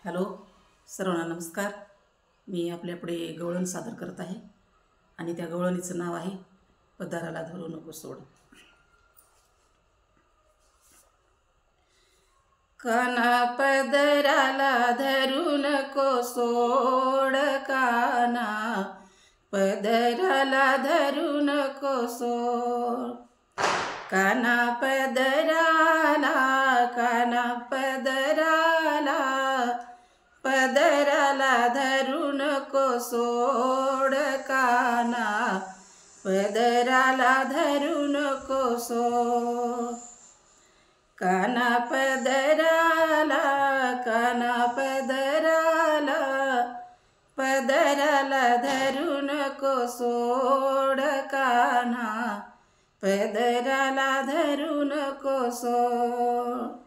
Hello सर्वांना नमस्कार। मी आपल्यापुढे गवळण सादर करत आहे आणि त्या गवळणीचं नाव आहे पदराला धरू नको सोड। काना पदराला धरू नको सोड, काना पदराला धरू नको सोड, काना पदराला, काना पदराला, पदराला धरू नको सोड, काना पदराला धरू नको सोड, काना पदराला, काना पदराला, पदराला धरू नको सोड, काना पदराला धरू नको सोड।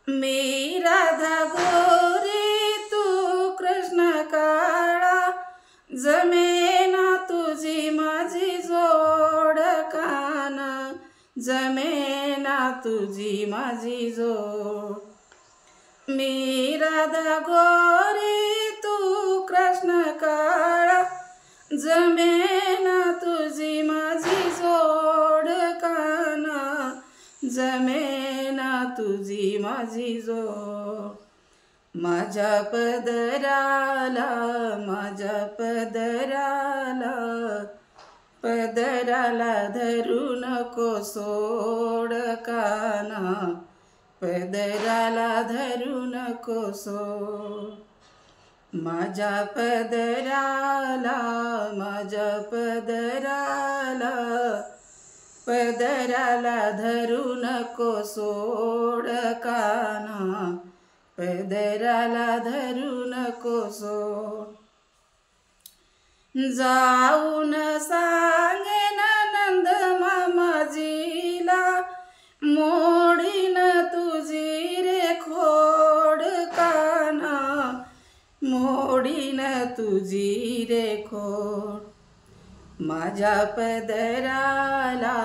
मी राधा गोरी तू कृष्ण काळा, जमेना तुझी माझी जोड, काना जमेना तुझी माझी जोड। मी राधा गोरी तू कृष्ण काळा, जमेना तुझी माझी जोड, काना जमेना तुझी माझी जोड। माझ्या पदराला, माझ्या पदराला, पदराला धरू नको सोड, काना पदराला धरू नको सोड। माझ्या पदराला, माझ्या पदराला, पदराला धरू नको सोड, काना पदराला धरू नको सोड। जाऊन सांगेन नंद मामाजीला, मोडीन तुझी रे खोड, काना मोडीन तुझी रे खोड। माझ्या पदराला,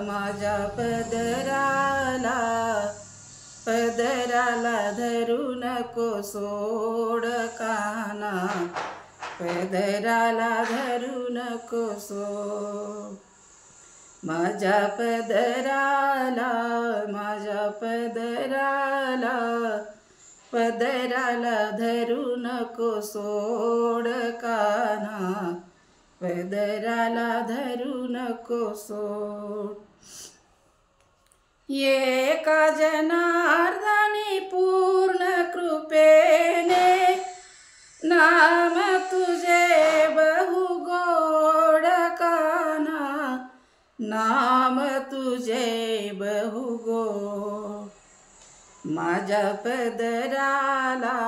माझ्या पदराला, पदराला धरू नको सोड, काना पदराला धरू नको सोड। माझ्या पदराला, माझ्या पदराला, पदराला धरू नको सोड, काना पदराला धरू नको सोड। एका जनार्दनी पूर्ण कृपेने, नाम तुझे बहु गोड, काना नाम तुझे बहु गोड। माझ्या पदराला,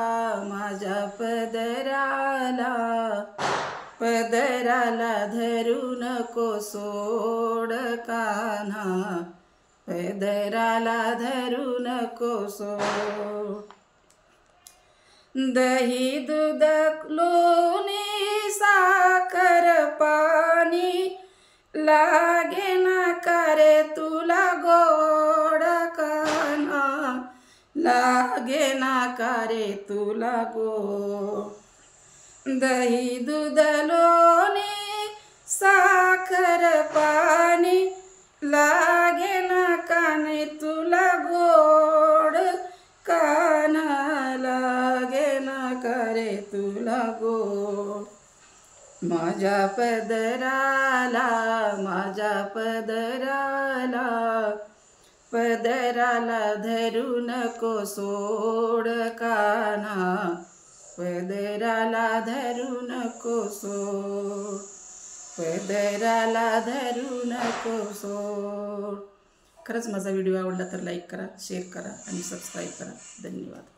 माझ्या पदराला, पदराला धरू नको सोड, काना पदराला धरू नको सोड। दही दूध लोणी साखर पाणी, लागे ना करे तुला गोड, काना लागे ना करे तुला गोड। दही दूध लोणी साखर पाणी, लागे ना काने तुला गोड, काना लागे ना करे तुला गोड। माझ्या पदराला, माझ्या पदराला, पदराला धरू नको सोड, काना पदराला धरू नको सोड, पदराला धरू नको सोड। खरंच माझा व्हिडिओ आवडला तर लाईक करा, शेअर करा आणि सबस्क्राईब करा। धन्यवाद।